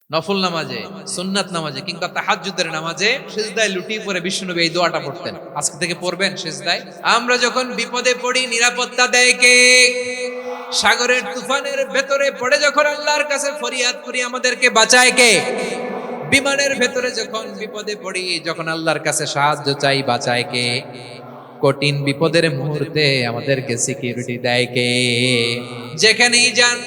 নফল নামাজে, সুন্নাত নামাজে কিংবা তাহাজ্জুদের নামাজে সিজদায় লুটিয়ে পড়ে বিশ্বনবী এই দোয়াটা পড়তেন। আজকে থেকে পড়বেন সিজদায়। আমরা যখন বিপদে পড়ি নিরাপত্তা দেয় কে? সাগরের তুফানের ভেতরে পড়ে যখন আল্লাহর কাছে ফরিয়াদ করি আমাদেরকে বাঁচায় কে? বিমানের ভেতরে যখন বিপদে পড়ি, যখন আল্লাহর কাছে সাহায্য চাই বাঁচায় কে? কঠিন বিপদের মুহূর্তে আমাদেরকে সিকিউরিটি দেয় কে? যেখানেই যান,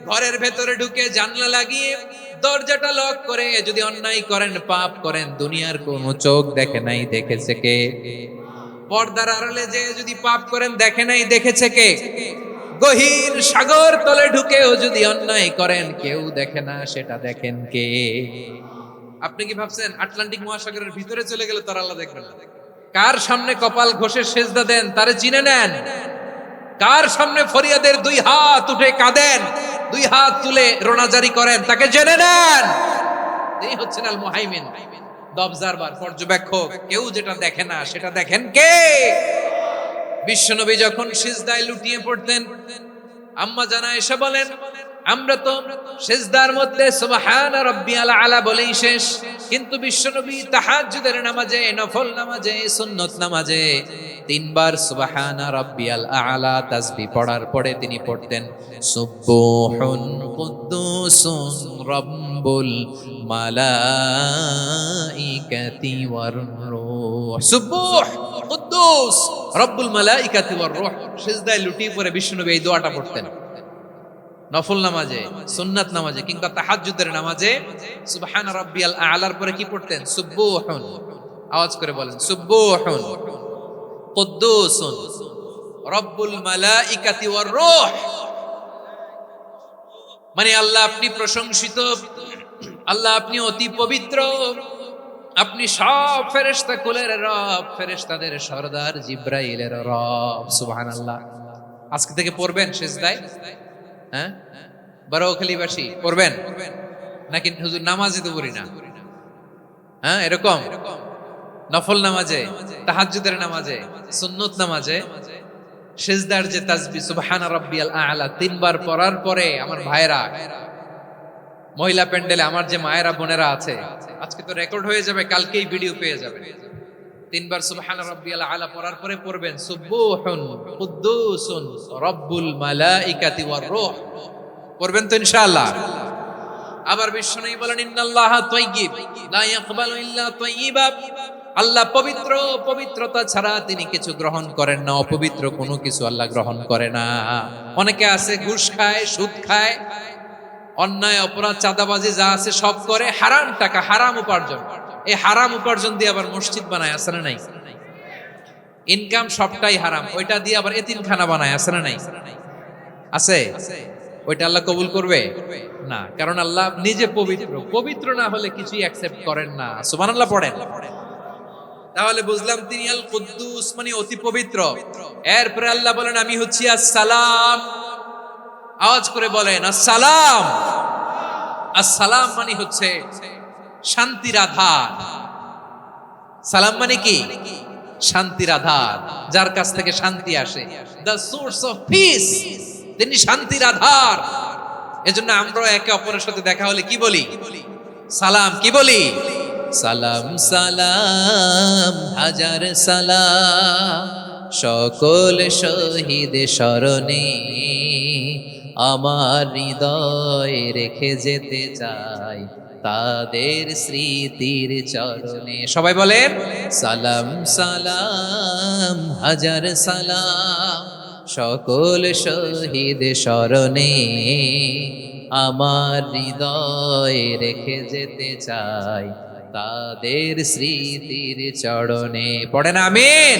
ঘরের ভেতরে ঢুকে জানলা লাগিয়ে দরজাটা লক করে যদি অন্যায় করেন, পাপ করেন, দুনিয়ার কোন চোখ দেখে নাই, দেখেছে কে? পর্দার আড়ালে যে যদি পাপ করেন, দেখে নাই, দেখেছে কে? গহীন সাগর তলে ঢুকেও যদি অন্যায় করেন, কেউ দেখে না, সেটা দেখেন কে? আপনি কি ভাবছেন আটলান্টিক মহাসাগরের ভিতরে চলে গেলে তার আল্লাহ দেখবেন না? কার সামনে কপাল ঘষে সেজদা দেন তারে চিনে নেন। কার সামনে ফরিয়াদের দুই হাত উঠে কাঁদেন, দুই হাত তুলে রোনাজারি করেন, তাকে জেনে নেন। এই হচ্ছেন আল মুহাইমিন, দ্য অবজারভার, পর্যবেক্ষক। কেউ যেটা দেখে না সেটা দেখেন কে? বিশ্বনবী যখন সিজদায় লুটিয়ে পড়তেন, আম্মা জানা এসে বলেন, আমরা তো সিজদার মধ্যে সুবহান রাব্বিয়াল আলা বলেই শেষ, কিন্তু বিশ্বনবী তাহাজ্জুদের নামাজে, নফল নামাজে, সুন্নত নামাজে তিনবার সুবহান রাব্বিয়াল আলা তাসবিহ পড়ার পরে তিনি পড়তেন সুবহুন কুদ্দুসুন রাব্বুল মালাইকাতি ওয়ার রূহ। সুবহ কুদ্দুস রব্বুল মালাইকাতি ওয়ার রূহ। সিজদায় লুটিয়ে পড়ে বিশ্বনবী এই দোয়াটা পড়তেন। নফল নামাজে, সুন্নাত নামাজে কিংবা তাহাজ্জুদের নামাজে সুবহান রাব্বিয়াল আলার পরে কি পড়তেন? সুবহুন। আওয়াজ করে বলেন, সুবহুন কুদ্দুসুন রব্বুল মালাইকাতি ওয়ার রূহ। মানে আল্লাহ আপনি প্রশংসিত, আল্লাহ আপনি অতি পবিত্র, আপনি সব ফেরেশতা কুলের রব, ফেরেশতাদের সরদার জিব্রাইলের রব। সুবহানাল্লাহ। আজকে থেকে পড়বেন সিজদায়? হ্যাঁ, বারোখালীবাসী পড়বেন নাকি হুজুর নামাজে তো পড়ি না? হ্যাঁ, এরকম নফল নামাজে, তাহাজ্জুদের নামাজে, সুন্নত নামাজে সিজদার যে তাসবিহ সুবহান রাব্বিয়াল আ'লা তিনবার পড়ার পরে আমার ভাইরা, মহিলা প্যান্ডেলে আমার যে মায়েরা বোনেরা আছে, আজকে তো রেকর্ড হয়ে যাবে, কালকেই ভিডিও পেয়ে যাবে। তিনবার সুবহান রাব্বিয়াল আ'লা পড়ার পরে পড়বেন সুবহুন কুদ্দুসুন রব্বুল মালাইকাতি ওয়ার রূহ। পড়বেন তো ইনশাআল্লাহ? আবার বিশ্বনবী বলেন ইন্নাল্লাহা তাইয়্যিব লা ইয়াকবালু ইল্লা তাইয়্যিবা। আল্লাহ পবিত্র, পবিত্রতা ছাড়া তিনি কিছু গ্রহণ করেন না, অপবিত্র কোনো কিছু আল্লাহ গ্রহণ করে না। অনেকে আছে ঘুষ খায়, সুদ খায়, অন্যায় অপরাধ চাঁদাবাজি যা আছে সব করে, হারাম টাকা, হারাম উপার্জন। এই হারাম উপার্জন দিয়ে আবার মসজিদ বানায়, আছে না নাই? ইনকাম সবটাই হারাম, ওইটা দিয়ে আবার এতিমখানা বানায়, আছে না নাই? আছে? ওইটা আল্লাহ কবুল করবে না, কারণ আল্লাহ নিজে পবিত্র। পবিত্র না হলে কিছুই অ্যাকসেপ্ট করেন না। সুবহানাল্লাহ পড়েন। তাহলে বুঝলাম তিনি আল কুদ্দুস মানে অতি পবিত্র। এরপরে আল্লাহ বলেন আমি হচ্ছি আসসালাম। আওয়াজ করে বলেন আসসালাম। আসসালাম মানে হচ্ছে শান্তির আধার। সালাম মানে কি? শান্তির আধার, যার কাছ থেকে শান্তি আসে। দ্য সোর্স অফ পিস, তিনি শান্তির আধার। এজন্য আমরা একে অপরের সাথে দেখা হলে কি বলি? সালাম। কি বলি? সালাম সালাম হাজার সালাম সকল শহীদ স্মরণে আমার হৃদয় রেখে যেতে চাই তাদের স্মৃতির চরণে। সবাই বলেন সালাম সালাম হাজার সালাম সকল শহীদ স্মরণে আমার হৃদয় রেখে যেতে চাই তাদের স্মৃতির চরণে। পড়েন আমিন।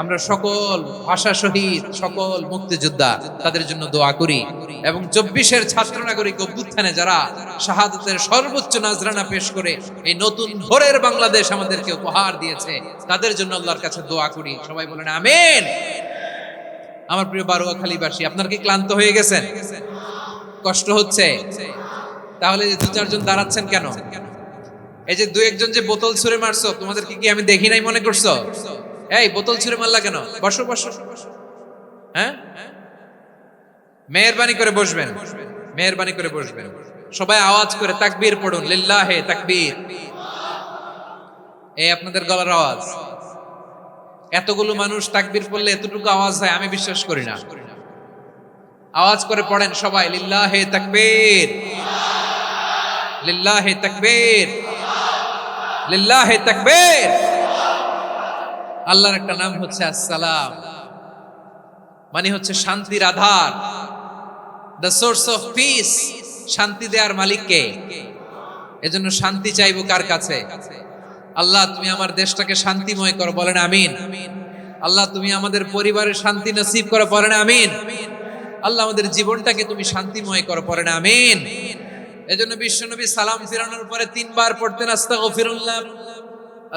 আমরা সকল ভাষা শহীদ, সকল মুক্তিযোদ্ধা, তাদের জন্য দোয়া করি এবং 24-এর ছাত্র নাগরিক অভ্যুত্থানে যারা শাহাদাতের সর্বোচ্চ নাজরানা পেশ করে এই নতুন ভোরের বাংলাদেশ আমাদেরকে উপহার দিয়েছে, তাদের জন্য আল্লাহর কাছে দোয়া করি। সবাই বলেন আমিন। আমার প্রিয় বারোয়াখালীবাসী, আপনারা কি ক্লান্ত হয়ে গেছেন? কষ্ট হচ্ছে? তাহলে দু চারজন দাঁড়াচ্ছেন কেন? এই যে দু একজন যে বোতল ছুঁড়ে মারছো, তোমাদেরকে কি আমি দেখি নাই মনে করছো? এই বোতল ছুঁড়ে মারলা কেন? বসো বসো। হ্যাঁ, মেহেরবানি করে বসবেন, মেহেরবানি করে বসবেন। সবাই আওয়াজ করে তাকবীর পড়ুন, লিল্লাহে তাকবীর। এই আপনাদের গলার আওয়াজ। এতগুলো মানুষ তাকবীর পড়লে এতটুকু আওয়াজ হয় আমি বিশ্বাস করি না। আওয়াজ করে পড়েন সবাই, লিল্লাহে তাকবীর, লিল্লাহে তাকবীর, লিল্লাহে তাকবীর। আল্লাহর একটা নাম হচ্ছে আসসালাম, মানে হচ্ছে শান্তির আধার, দ্য সোর্স অফ পিস। শান্তি দেওয়ার মালিক কে? এজন্য শান্তি চাইবো কার কাছে? আল্লাহ তুমি আমার দেশটাকে শান্তিময় করো, বলেন আমিন। আল্লাহ তুমি আমাদের পরিবারের শান্তি নসিব করো, বলেন আমিন। আল্লাহ আমাদের জীবনটাকে তুমি শান্তিময় করো, পড়েন আমিন। এজন্য বিশ্বনবী সালাম ফিরানোর পরে 3 বার পড়তেন আস্তাগফিরুল্লাহ,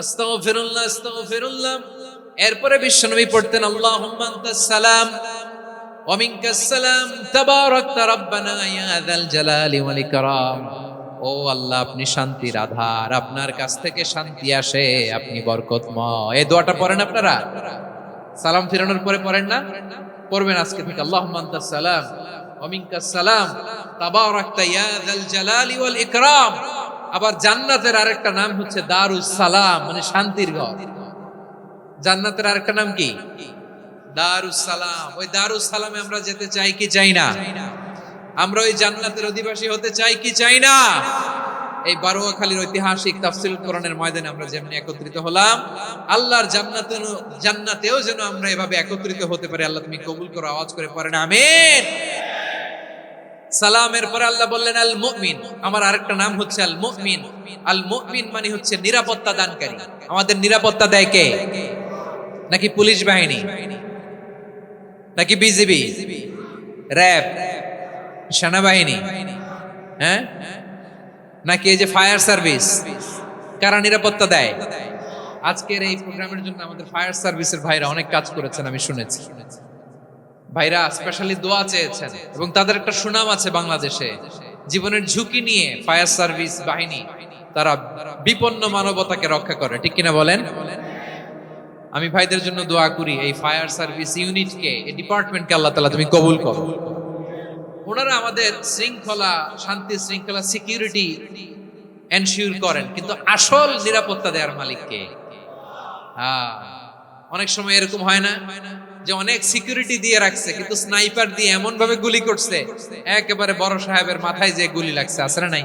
আস্তাগফিরুল্লাহ, আস্তাগফিরুল্লাহ। এরপরে বিশ্বনবী পড়তেন আল্লাহুম্মা আনতাস সালাম ওয়া মিনকাস সালাম তাবারাকতা রাব্বানা ইয়া যাল জালালি ওয়াল ইকরাম। ও আল্লাহ আপনি শান্তির আধার, আপনার কাছ থেকে শান্তি আসে, আপনি বরকতময়। এই দোয়াটা পড়েন আপনারা সালাম ফিরানোর পরে, পড়েন না? পড়বেন আজকে থেকে, আল্লাহুম্মা আনতাস সালাম ওয়া মিনকাস সালাম তাবারাকতা ইয়া যাল জালালি ওয়াল ইকরাম। আবার জান্নাতের আরেকটা নাম হচ্ছে দারুস সালাম, মানে শান্তির ঘর। জান্নাতের আরেকটা নাম কি? দারুস সালাম। ওই দারুস সালামে আমরা যেতে চাই কি চাই না? আমরা ওই জান্নাতের অধিবাসী হতে চাই কি চাই না? এই বারোয়াখালীর ঐতিহাসিক তাফসীরুল কোরআনের ময়দানে আমরা যেমনি একত্রিত হলাম, আল্লাহর জান্নাতেও যেন আমরা এভাবে একত্রিত হতে পারি। আল্লাহ তুমি কবুল করো। আওয়াজ করে পড়েন আমিন। সালামের পরে আল্লাহ বললেন আল মুমিন। আমার আরেকটা নাম হচ্ছে আল মুমিন। আল মুমিন মানে হচ্ছে নিরাপত্তা দানকারী। আমাদের নিরাপত্তা দেয় কে? নাকি পুলিশ বাহিনী, নাকি বিজিবি, র‍্যাব, সেনাবাহিনী, হ্যাঁ, নাকি এই যে ফায়ার সার্ভিস? কারা নিরাপত্তা দেয়? আজকের এই প্রোগ্রামের জন্য আমাদের ফায়ার সার্ভিসের ভাইরা অনেক কাজ করেছেন, আমি শুনেছি। ভাইরা স্পেশালি দোয়া চেয়েছেন এবং তাদের একটা সুনাম আছে বাংলাদেশে। জীবনের ঝুঁকি নিয়ে ফায়ার সার্ভিস বাহিনী তারা বিপন্ন মানবতাকে রক্ষা করে, ঠিক কিনা বলেন? আমি ভাইদের জন্য দোয়া করি, এই ফায়ার সার্ভিস ইউনিটকে, এই ডিপার্টমেন্টকে আল্লাহ তাআলা তুমি কবুল করো। ওনারা আমাদের শৃঙ্খলা, শান্তি শৃঙ্খলা, সিকিউরিটি এনশিওর করেন, কিন্তু আসল নিরাপত্তা দেওয়ার মালিক কে? অনেক সময় এরকম হয় না যে অনেক সিকিউরিটি দিয়ে রাখছে, কিন্তু স্নাইপার দিয়ে এমন ভাবে গুলি করছে একেবারে বড় সাহেবের মাথায় যে গুলি লাগছে, আছে না নাই?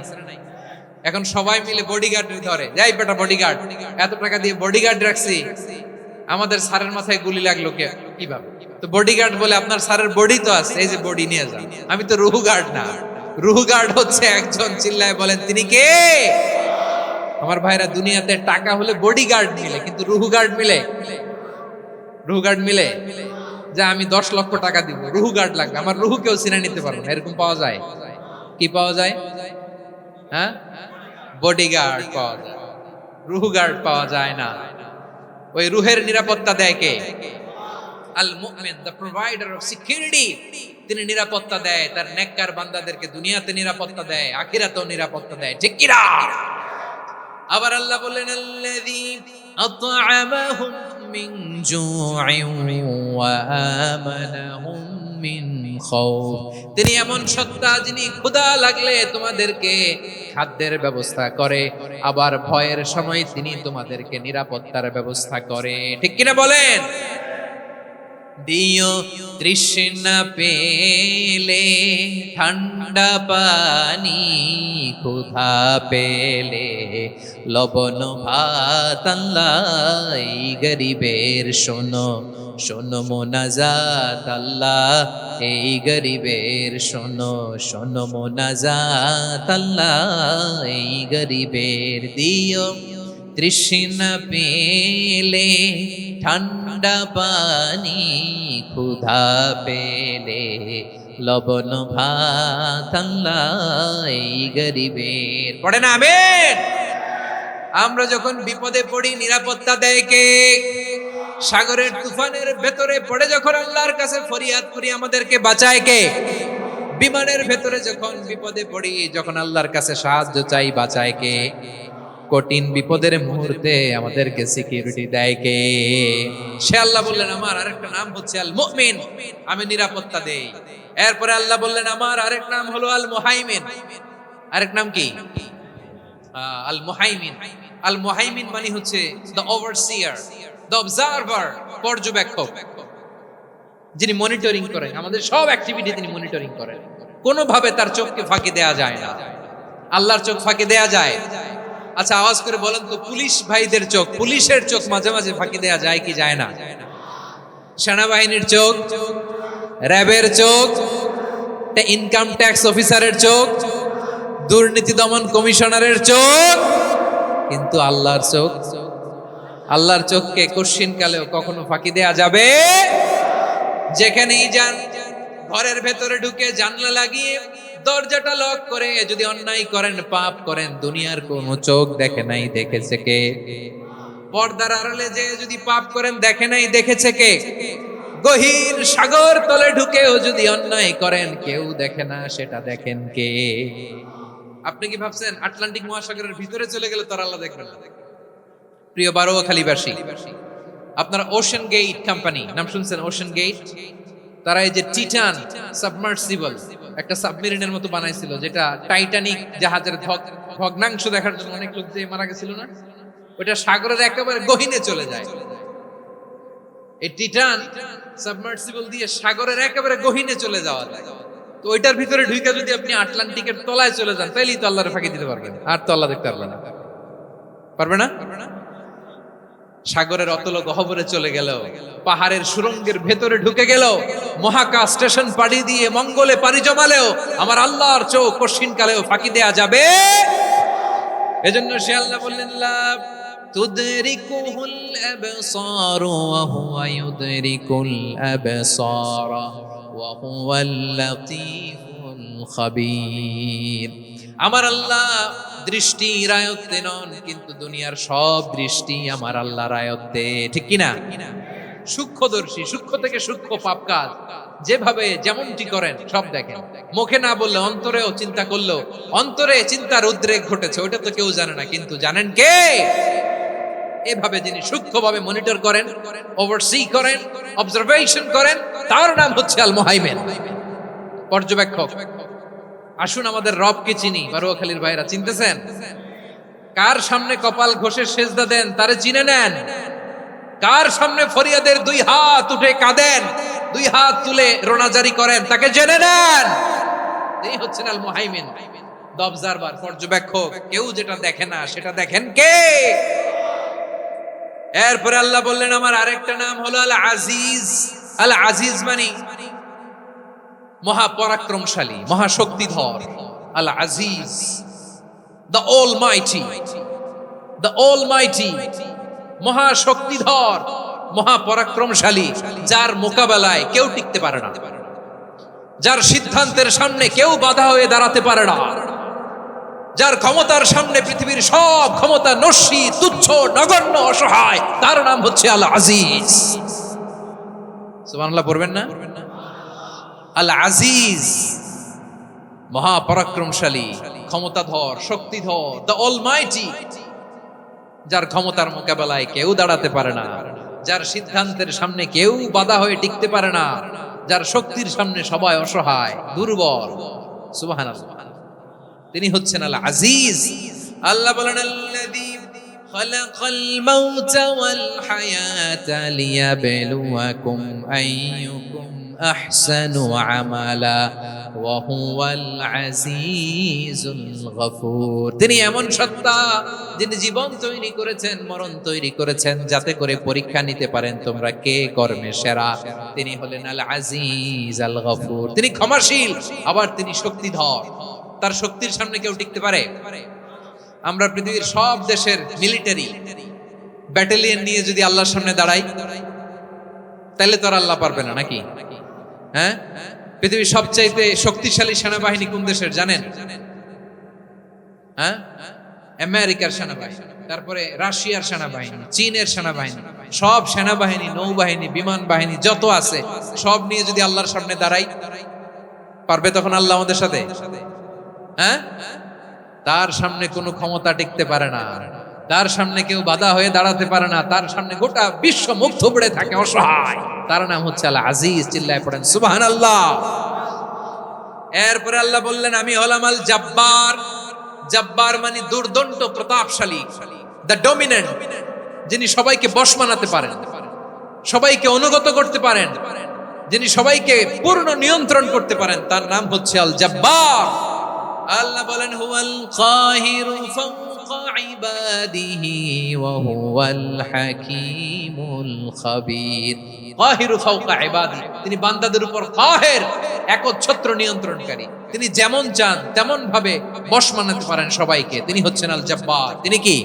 এখন সবাই মিলে বডিগার্ড ধরে, যাই বেটা বডিগার্ড, এত টাকা দিয়ে বডিগার্ড রাখছি, আমাদের স্যারের মাথায় গুলি লাগলো কিভাবে? তো বডিগার্ড বলে আপনার স্যারের বডি তো আছে, এই যে বডি নিয়ে যান। আমি তো রুহু গার্ড না। রুহু গার্ড হচ্ছে একজন, চিল্লায় বলেন তিনি কে? আমার ভাইরা, দুনিয়াতে টাকা হলে বডিগার্ড মিলে, কিন্তু রুহু গার্ড মিলে? রুহু গার্ড মিলে? যে আমি 10 লক্ষ টাকা দিব, রুহু গার্ড লাগবে, আমার রুহু কেউ চিনে নিতে পারবে না, এরকম পাওয়া যায়? কি পাওয়া যায়? হ্যাঁ, বডিগার্ড পাওয়া যায়, রুহু গার্ড পাওয়া যায় না। ওই রুহের নিরাপত্তা দেয় কে? আল মুমিন, দ্য প্রোভাইডার অফ সিকিউরিটি। তিনি নিরাপত্তা দেয় তার নেককার বান্দাদেরকে, দুনিয়াতে নিরাপত্তা দেয়, আখিরাতেও নিরাপত্তা দেয়, ঠিক কি না? আবার আল্লাহ বলেন আল্লাযী আত'আমাহুম মিন জু'ইন ওয়া আমানাহুম মিন খাউফ। তিনি এমন সত্তা যিনি ক্ষুধা লাগলে তোমাদেরকে খাদ্যের ব্যবস্থা করে, আবার ভয়ের সময় তিনি তোমাদেরকে নিরাপত্তার ব্যবস্থা করে, ঠিক কিনা বলেন? দিও তৃষ্ণা পেলে ঠান্ডা পানি, ক্ষুধা পেলে লবণ ভাত। আল্লাহ এই গরিবের শোনো শোনো মোনাজাত, আল্লাহ এই গরিবের শোনো শোনো মোনাজাত, আল্লাহ এই গরিবের। দিও তৃষ্ণা পেলে ঠান্ডা পানি, ক্ষুধা পেলে লবণ ভাত। আল্লাহ এই গরিবের। পড়ে না আমিন। আমরা যখন বিপদে পড়ি নিরাপত্তা দেয় কে? সাগরের তুফানের ভেতরে পড়ে যখন আল্লাহর কাছে ফরিয়াদ করি আমাদেরকে বাঁচায় কে? বিমানের ভেতরে যখন বিপদে পড়ি, যখন আল্লাহর কাছে সাহায্য চাই, বাঁচায় কে? কঠিন বিপদের মুহূর্তে আমাদেরকে সিকিউরিটি দেয় কে? সে আল্লাহ বললেন আমার আরেকটা নাম হচ্ছে আল মুমিন, আমি নিরাপত্তা দেই। এরপরে আল্লাহ বললেন আমার আরেক নাম হলো আল মুহাইমিন, আরেক নাম কি? আল মুহাইমিন। আল মুহাইমিন মানে হচ্ছে দ্য ওভারসিয়ার, দ্য অবজারভার, পর্যবেক্ষক, যিনি মনিটরিং করেন আমাদের সব অ্যাক্টিভিটি, তিনি মনিটরিং করেন। কোনোভাবে তার চোখকে ফাঁকি দেয়া যায় না। আল্লাহর চোখ ফাঁকি দেয়া যায়? আচ্ছা আওয়াজ করে বলেন তো, পুলিশ ভাইদের চোখ, পুলিশের চোখ মাঝে মাঝে ফাঁকি দেয়া যায় কি যায় না? সেনাবাহিনীর চোখ, র্যাবের চোখ, ইনকাম ট্যাক্স অফিসারের চোখ, দুর্নীতি দমন কমিশনারের চোখ, কিন্তু আল্লাহর চোখ, আল্লাহর চোখকে কশ্চিন কালেও কখনো ফাঁকি দেয়া যাবে? যেখানেই যান, ঘরের ভেতরে ঢুকে জানলা লাগিয়ে দরজাটা লক করে যদি অন্যায় করেন, পাপ করেন, দুনিয়ার কোনো চোখ দেখে নাই, দেখেছে কে? পর্দার আড়ালে যে যদি পাপ করেন, দেখে নাই, দেখেছে কে? গহীন সাগর তলে ঢুকেও যদি অন্যায় করেন, কেউ দেখে না, সেটা দেখেন কে? আপনি কি ভাবছেন আটলান্টিক মহাসাগরের ভিতরে চলে গেলে তার আল্লাহ দেখবেন না? প্রিয় বারোয়াখালীবাসী, আপনারা ওশান গেট কোম্পানি নাম শুনছেন? ওশান গেট, তারা এই যে টিটান সাবমার্সিবল একটা সাবমেরিনের মতো বানাইছিল, যেটা টাইটানিক জাহাজের ভগ্নাংশ দেখার জন্য অনেক লোক যে মারা গেছিল না, ওটা সাগরের একেবারে গহীনে চলে যায়। এই টিটান সাবমার্সিবল দিয়ে সাগরের একেবারে গহীনে চলে যাওয়া যায়। তো ওইটার ভিতরে ঢুকে যদি আপনি আটলান্টিকের তলায় চলে যান, তাইলেই তো আল্লাহর ফাঁকি দিতে পারবেন, আর তো আল্লাহ দেখতে পারবেন না। পারবে না? সাগরের অতল গহ্বরে চলে গেল, পাহাড়ের সুরঙ্গের ভেতরে ঢুকে গেল, মহাকাশ স্টেশন পাড়ি দিয়ে মঙ্গলে পাড়ি জমালেও আমার আল্লাহর চোখ কশিন কালেও ফাঁকি দেয়া যাবে? এজন্য সে আল্লাহ বললেন, লা তুদরিকুহুল আবসার ওয়া হুয়া ইউদরিকুল আবসার ওয়া হুয়াল লাতীফুল খাবীর। আমার আল্লাহ দৃষ্টির আয়ত্তে নন, কিন্তু দুনিয়ার সব দৃষ্টি আমার আল্লাহর আয়ত্তে, ঠিক কিনা? সূক্ষ্মদর্শী, সূক্ষ্ম থেকে সূক্ষ্ম পাপ কাজ যেভাবে যেমনটি করেন সব দেখেন। মুখে না বললে অন্তরেও চিন্তা করলেও অন্তরে চিন্তার উদ্রেক ঘটেছে, ওইটা তো কেউ জানে না, কিন্তু জানেন কে? এভাবে যিনি সূক্ষ্মভাবে মনিটর করেন, ওভারসি করেন, অবজারভেশন করেন, তার নাম হচ্ছে আল মুহাইমিন, পর্যবেক্ষক। আসুন আমাদের রবকে চিনি। বারোয়াখালীর ভাইরা চিনতেছেন? কার সামনে কপাল ঘষে সেজদা দেন, তারে চিনে নেন। কার সামনে ফরিয়াদের দুই হাত উঠে কাঁদেন, দুই হাত তুলে রোনাজারি করেন, তাকে জেনে নেন। এই হচ্ছেন আল মুহাইমিন, দ্য অবজারভার, পর্যবেক্ষক। কেউ যেটা দেখে না সেটা দেখেন কে? এরপরে আল্লাহ বললেন আমার আরেকটা নাম হলো আল আজিজ। আল আজিজ মানে মহাপরাক্রমশালী, মহাশক্তিধর। Al Aziz, the almighty, the almighty, মহাশক্তিধর, মহাপরাক্রমশালী, যার মোকাবেলায় কেউ টিকতে পারে না, যার সিদ্ধান্তের সামনে কেউ বাধা হয়ে দাঁড়াতে পারে না, যার ক্ষমতার সামনে পৃথিবীর সব ক্ষমতা নস্যি, তুচ্ছ, নগণ্য, অসহায়, তার নাম হচ্ছে আল আজিজ। সুবহানাল্লাহ পড়বেন না? আল আজিজ, মহাপরাক্রমশালী, ক্ষমতাধর, শক্তিধর, দ্য অলমাইটি, যার ক্ষমতার মোকাবেলায় কেউ দাঁড়াতে পারে না, যার সিদ্ধান্তের সামনে কেউ বাধা হয়ে টিকতে পারে না, যার শক্তির সামনে সবাই অসহায়, দুর্বল। সুবহানাল্লাহ, তিনি হচ্ছেন আল আজিজ। আল্লাহ বলেন, আল্লাযী খালাকাল মাউতা ওয়াল হায়াতা লিয়াবলুয়াকুম আইয়ুকুম আহসানু আমালা ওয়া হুয়াল আজিজুল গফুর। তিনি এমন সত্তা, যিনি জীবন তৈরি করেছেন, মরণ তৈরি করেছেন, যাতে করে পরীক্ষা নিতে পারেন তোমরা কে কর্মে সেরা। তিনি হলেন আল আজিজ আল গফুর। তিনি ক্ষমাশীল, আবার তিনি শক্তিধর। তার শক্তির সামনে কেউ টিকতে পারে? আমরা পৃথিবীর সব দেশের মিলিটারি ব্যাটালিয়ন নিয়ে যদি আল্লাহর সামনে দাঁড়াই, তাহলে তো আর আল্লাহ পারবে না নাকি? হ্যাঁ, পৃথিবীর সবচাইতে শক্তিশালী সেনাবাহিনী কোন দেশের জানেন? হ্যাঁ, আমেরিকার সেনাবাহিনী, তারপরে রাশিয়ার সেনাবাহিনী, চীনের সেনাবাহিনী, সব সেনাবাহিনী, নৌবাহিনী, বিমান বাহিনী যত আছে সব নিয়ে যদি আল্লাহর সামনে দাঁড়াই, পারবে তখন আল্লাহ আমাদের সাথে? হ্যাঁ, তার সামনে কোনো ক্ষমতা টিকতে পারে না, তার সামনে কেউ বাধা হয়ে দাঁড়াতে পারে না, তার সামনে গোটা বিশ্ব মুখ থুবড়ে থাকে, অসহায়। তার নাম হচ্ছে আল আজিজ। চিল্লায় পড়েন সুবহানাল্লাহ। এরপরে আল্লাহ বললেন, আমি হলাম আল জাব্বার। জব্বার মানে দুর্দণ্ড প্রতাপশালী, দ্য ডমিনেন্ট, যিনি সবাইকে বশ মানাতে পারেন, সবাইকে অনুগত করতে পারেন, যিনি সবাইকে পূর্ণ নিয়ন্ত্রণ করতে পারেন, তার নাম হচ্ছে আল জব্বার। আল্লাহ বলেন হুয়াল কাহিরু ফাওকা ইবাদিহি ওয়া হুয়াল হাকীমুল খাবীর। কাহিরু ফাওকা ইবাদি, তিনি বান্দাদের উপর কাহের, একচ্ছত্র নিয়ন্ত্রণকারী। তিনি যেমন চান তেমন ভাবে বশ মানাতে পারেন সবাইকে। তিনি হচ্ছেন আল জব্বার। তিনি কি?